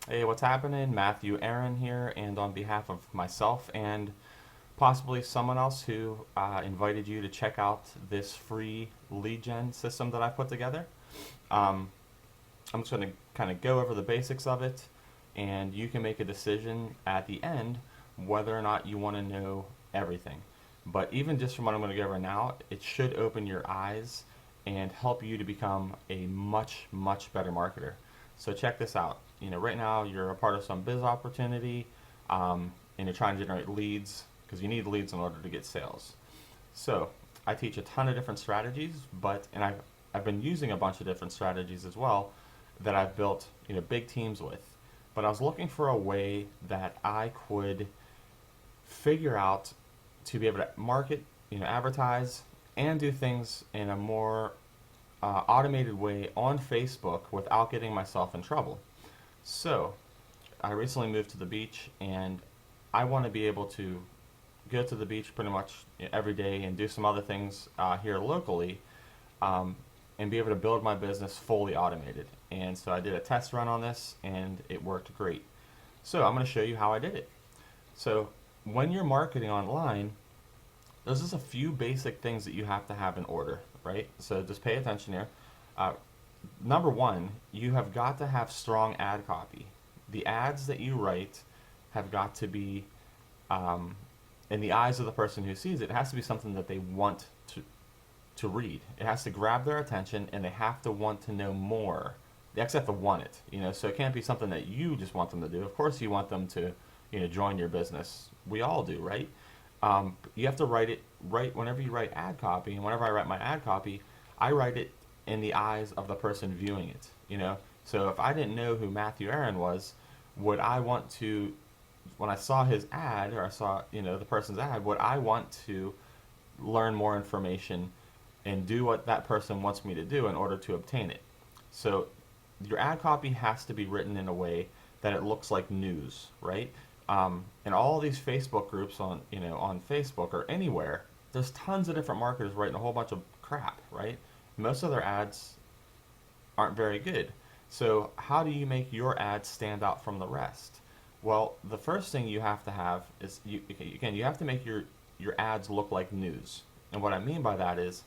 Hey, what's happening? Matthew Aaron here, and on behalf of myself and possibly someone else who invited you to check out this free lead gen system that I put together. Um, I'm just going to kind of go over the basics of it, and you can make a decision at the end whether or not you want to know everything. But even just from what I'm going to go over now, it should open your eyes and help you to become a much, much better marketer. So check this out. Right now you're a part of some biz opportunity, and you're trying to generate leads because you need leads in order to get sales. So I teach a ton of different strategies, I've been using a bunch of different strategies as well that I've built big teams with. But I was looking for a way that I could figure out to be able to market, advertise, and do things in a more automated way on Facebook without getting myself in trouble. So I recently moved to the beach, and I want to be able to go to the beach pretty much every day and do some other things here locally, um, and be able to build my business fully automated. And so I did a test run on this, and it worked great. So I'm going to show you how I did it. So when you're marketing online, there's just a few basic things that you have to have in order, right? So just pay attention here. Uh, Number one, you have got to have strong ad copy. The ads that you write have got to be, um, in the eyes of the person who sees it, it has to be something that they want to read. It has to grab their attention, and they have to want to know more. They actually have to want it, so it can't be something that you just want them to do. Of course, you want them to, join your business. We all do, right? You have to write whenever you write ad copy, and whenever I write my ad copy, I write it in the eyes of the person viewing it. So if I didn't know who Matthew Aaron was, would I want to, when I saw his ad, or I saw, the person's ad, would I want to learn more information and do what that person wants me to do in order to obtain it? So your ad copy has to be written in a way that it looks like news, right? And all these Facebook groups on Facebook or anywhere, there's tons of different marketers writing a whole bunch of crap, right? Most of their ads aren't very good. So how do you make your ad stand out from the rest? Well, the first thing you have to have is you have to make your ads look like news. And what I mean by that is,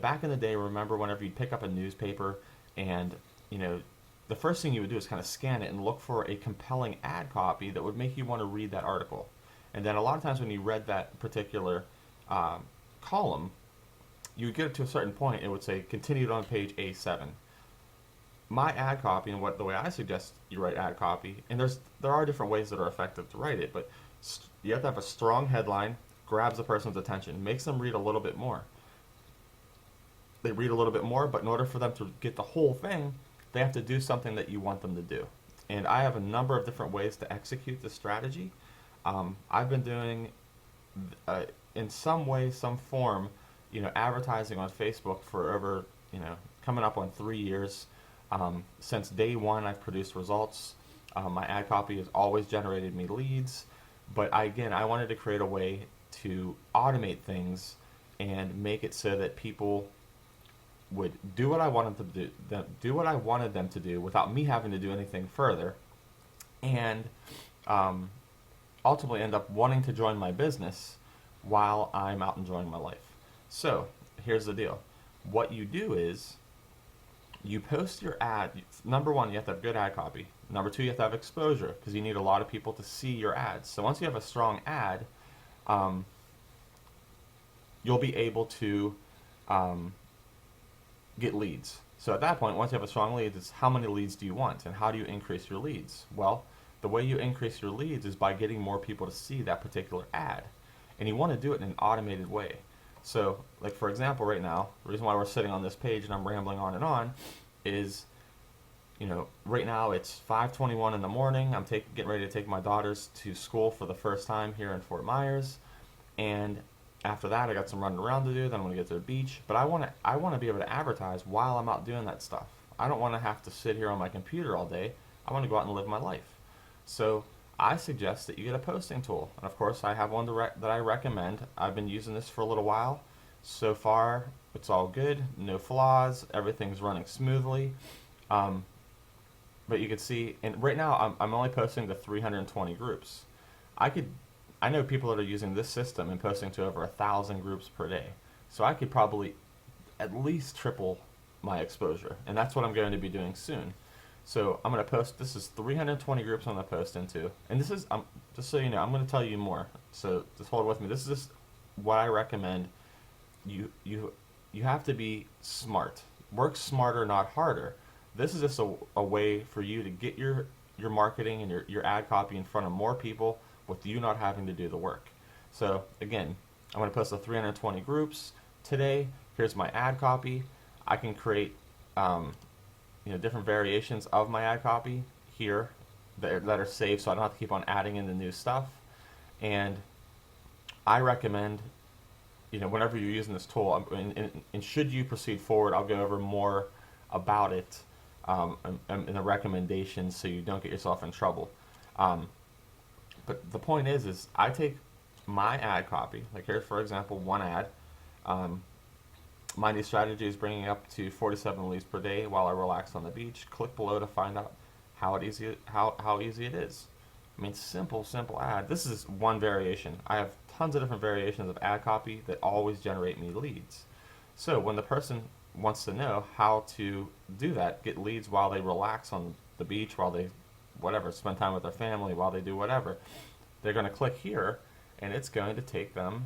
back in the day, remember whenever you'd pick up a newspaper and, the first thing you would do is kind of scan it and look for a compelling ad copy that would make you want to read that article. And then a lot of times when you read that particular column, you would get it to a certain point, it would say continued on page A7. My ad copy, and the way I suggest you write ad copy, and there are different ways that are effective to write it, but you have to have a strong headline, grabs the person's attention, makes them read a little bit more. They read a little bit more, but in order for them to get the whole thing, they have to do something that you want them to do. And I have a number of different ways to execute this strategy. I've been doing, in some way, some form, advertising on Facebook for over, coming up on 3 years. Since day one, I've produced results. My ad copy has always generated me leads. But again, I wanted to create a way to automate things and make it so that people would do what I wanted them to do what I wanted them to do without me having to do anything further, and ultimately end up wanting to join my business while I'm out enjoying my life. So here's the deal. What you do is you post your ad. Number one, you have to have good ad copy. Number two, you have to have exposure because you need a lot of people to see your ads. So once you have a strong ad, you'll be able to get leads. So at that point, once you have a strong lead, it's how many leads do you want and how do you increase your leads? Well, the way you increase your leads is by getting more people to see that particular ad. And you want to do it in an automated way. So, like for example, right now, the reason why we're sitting on this page and I'm rambling on is, right now it's 5:21 in the morning. I'm getting ready to take my daughters to school for the first time here in Fort Myers, and after that, I got some running around to do. Then I'm going to get to the beach. But I want to be able to advertise while I'm out doing that stuff. I don't want to have to sit here on my computer all day. I want to go out and live my life. So I suggest that you get a posting tool. And of course, I have one that I recommend. I've been using this for a little while. So far, it's all good. No flaws. Everything's running smoothly. But but you can see, and right now I'm only posting to 320 groups. I know people that are using this system and posting to over 1,000 groups per day. So I could probably at least triple my exposure, and that's what I'm going to be doing soon. So I'm going to post. This is 320 groups I'm going to post into, and this is just so you know, I'm going to tell you more. So just hold with me. This is just what I recommend. You have to be smart. Work smarter, not harder. This is just a way for you to get your marketing and your ad copy in front of more people with you not having to do the work. So again, I'm going to post the 320 groups today. Here's my ad copy. I can create different variations of my ad copy here that are saved, so I don't have to keep on adding in the new stuff. And I recommend, whenever you're using this tool, and should you proceed forward, I'll go over more about it in the recommendations so you don't get yourself in trouble. But the point is I take my ad copy, like here's for example one ad. My new strategy is bringing up to 47 leads per day while I relax on the beach. Click below to find out how easy it is. I mean, simple ad. This is one variation. I have tons of different variations of ad copy that always generate me leads. So when the person wants to know how to do that, get leads while they relax on the beach, while they spend time with their family, while they do whatever, they're going to click here, and it's going to take them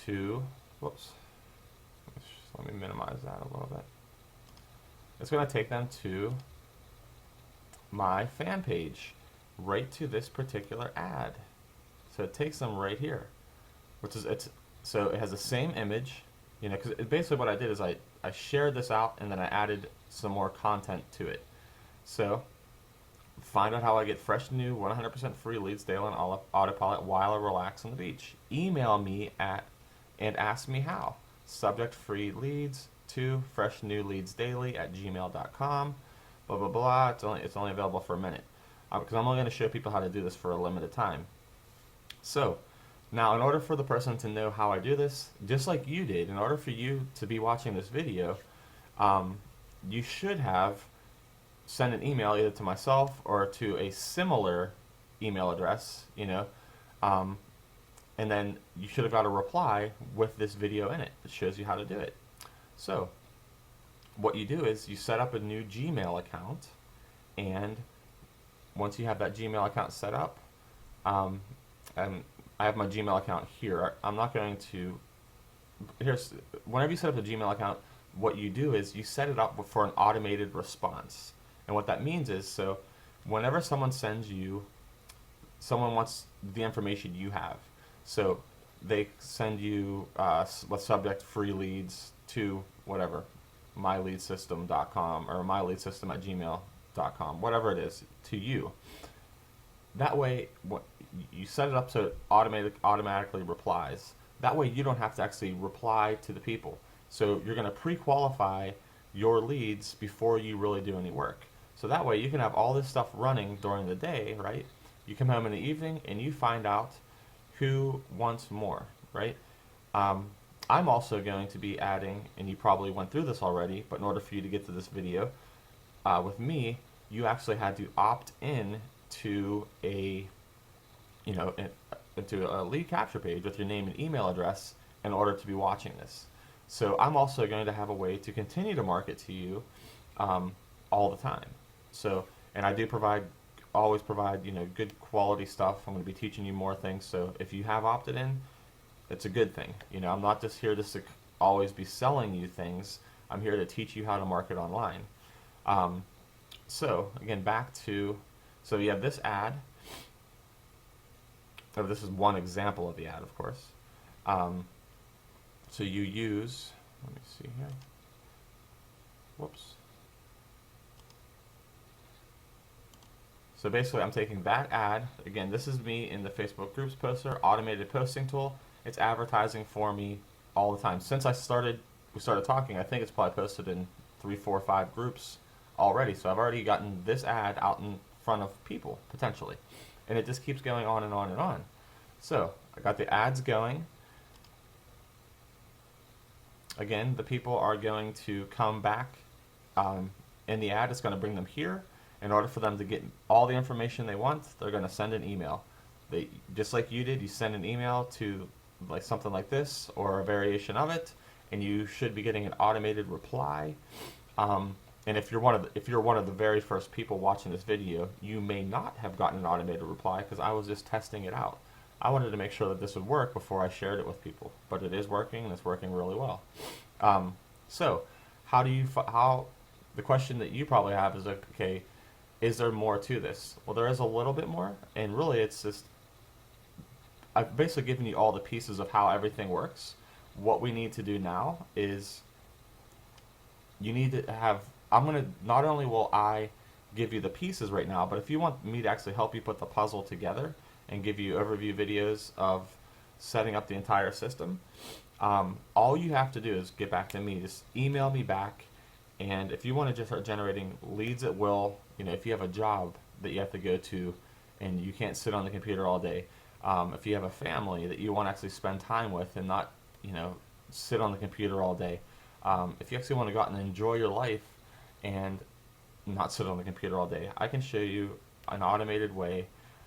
to, let me minimize that a little bit. It's going to take them to my fan page, right to this particular ad. So it takes them right here, so it has the same image, because basically what I did is I shared this out and then I added some more content to it. So find out how I get fresh, new, 100% free leads daily on autopilot while I relax on the beach. Email me and ask me how. Subject free leads to fresh new leads daily at gmail.com. Blah blah blah. It's only available for a minute because I'm only going to show people how to do this for a limited time. So now, in order for the person to know how I do this, just like you did, in order for you to be watching this video, you should have sent an email either to myself or to a similar email address, and then you should have got a reply with this video in it that shows you how to do it. So what you do is you set up a new Gmail account, and once you have that Gmail account set up, and I have my Gmail account here. I'm not going to, whenever you set up a Gmail account, what you do is you set it up for an automated response. And what that means is, so whenever someone wants the information you have, so they send you let's subject free leads to whatever, myleadsystem.com or myleadsystem@gmail.com, whatever it is, to you. That way, you set it up so it automatically replies. That way you don't have to actually reply to the people. So you're going to pre-qualify your leads before you really do any work. So that way you can have all this stuff running during the day, right? You come home in the evening and you find out who wants more, right? I'm also going to be adding, and you probably went through this already, but in order for you to get to this video, with me, you actually had to opt in to into a lead capture page with your name and email address in order to be watching this. So I'm also going to have a way to continue to market to you all the time. So, and I do always provide good quality stuff. I'm going to be teaching you more things. So if you have opted in, it's a good thing. I'm not just here to always be selling you things. I'm here to teach you how to market online. So again, so you have this ad. This is one example of the ad, of course. So you use, let me see here. Whoops. So basically I'm taking that ad. Again, this is me in the Facebook groups poster, automated posting tool. It's advertising for me all the time. Since we started talking, I think it's probably posted in 3, 4, 5 groups already. So I've already gotten this ad out in front of people, potentially. And it just keeps going on and on and on. So I got the ads going. Again, the people are going to come back in the ad. It's going to bring them here. In order for them to get all the information they want, they're going to send an email. They, just like you did, you send an email to like something like this or a variation of it, and you should be getting an automated reply. And if you're one of the very first people watching this video, you may not have gotten an automated reply because I was just testing it out. I wanted to make sure that this would work before I shared it with people, but it is working, and it's working really well. So, how the question that you probably have is, okay, is there more to this? Well, there is a little bit more, and really it's just, I've basically given you all the pieces of how everything works. What we need to do now is you need to have, not only will I give you the pieces right now, but if you want me to actually help you put the puzzle together and give you overview videos of setting up the entire system, all you have to do is get back to me. Just email me back, and if you want to just start generating leads at will, if you have a job that you have to go to and you can't sit on the computer all day, if you have a family that you want to actually spend time with and not, sit on the computer all day, if you actually want to go out and enjoy your life and not sit on the computer all day, I can show you an automated way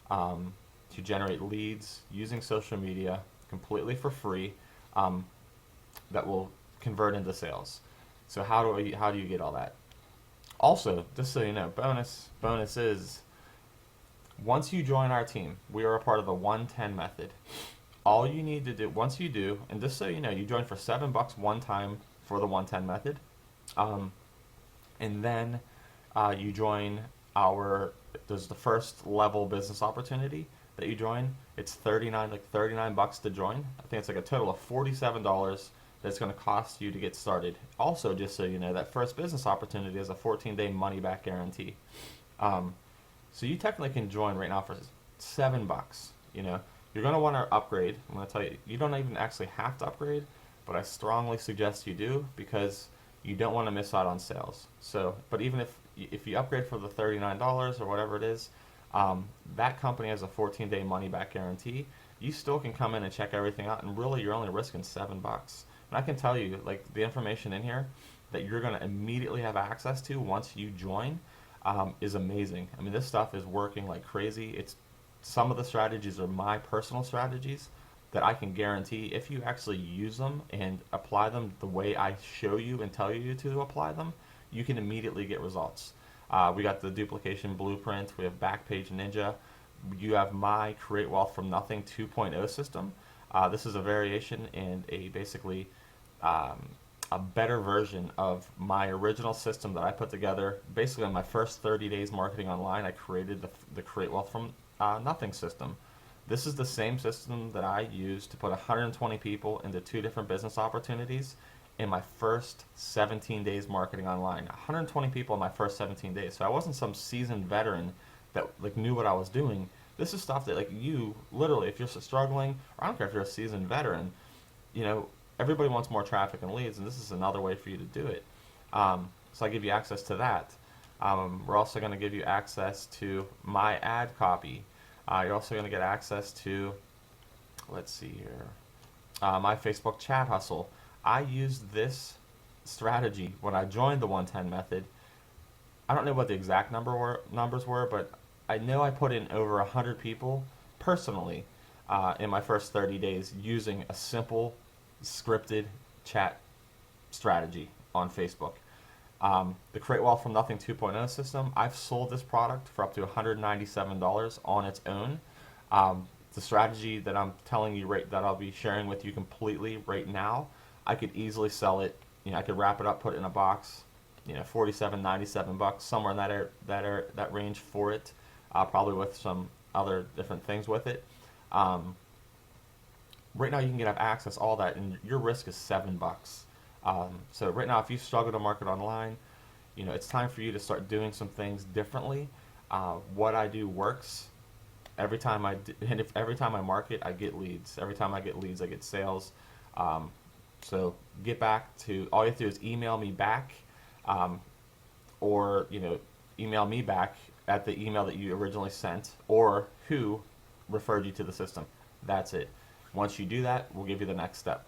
to generate leads using social media completely for free, that will convert into sales. So how do you get all that? Also, just so you know, bonus is, once you join our team, we are a part of the 110 method. All you need to do, once you do, and just so you know, you join for $7 one time for the 110 method, and then you join there's the first level business opportunity that you join. It's $39 to join. I think it's like a total of $47 that's going to cost you to get started. Also, just so you know, that first business opportunity is a 14-day money-back guarantee. So you technically can join right now for $7. You're going to want to upgrade. I'm going to tell you, you don't even actually have to upgrade, but I strongly suggest you do because you don't want to miss out on sales. So, but even if you upgrade for the $39 or whatever it is, that company has a 14-day money-back guarantee. You still can come in and check everything out, and really you're only risking $7. And I can tell you, like, the information in here that you're going to immediately have access to once you join is amazing. I mean, this stuff is working like crazy. Some of the strategies are my personal strategies that I can guarantee if you actually use them and apply them the way I show you and tell you to apply them, you can immediately get results. We got the duplication blueprint. We have Backpage Ninja. You have my Create Wealth from Nothing 2.0 system. This is a variation and basically a better version of my original system that I put together. Basically, on my first 30 days marketing online, I created the Create Wealth from Nothing system. This is the same system that I used to put 120 people into 2 different business opportunities in my first 17 days marketing online. 120 people in my first 17 days. So I wasn't some seasoned veteran that knew what I was doing. This is stuff that you literally, if you're struggling, or I don't care if you're a seasoned veteran, everybody wants more traffic and leads, and this is another way for you to do it. So I give you access to that. We're also going to give you access to my ad copy. You're also going to get access to, let's see here, my Facebook chat hustle. I used this strategy when I joined the 110 method. I don't know what the exact numbers were, but I know I put in over 100 people personally in my first 30 days using a simple scripted chat strategy on Facebook. The Create Wealth from Nothing 2.0 system, I've sold this product for up to $197 on its own. The strategy that I'm telling you that I'll be sharing with you completely right now, I could easily sell it. I could wrap it up, put it in a box, $47, $97, somewhere in that range for it, probably with some other different things with it. Right now you can have access to all that, and your risk is $7. So right now, if you struggle to market online, it's time for you to start doing some things differently. What I do works. Every time every time I market, I get leads. Every time I get leads, I get sales. So get back to, all you have to do is email me back, or email me back at the email that you originally sent, or who referred you to the system. That's it. Once you do that, we'll give you the next step.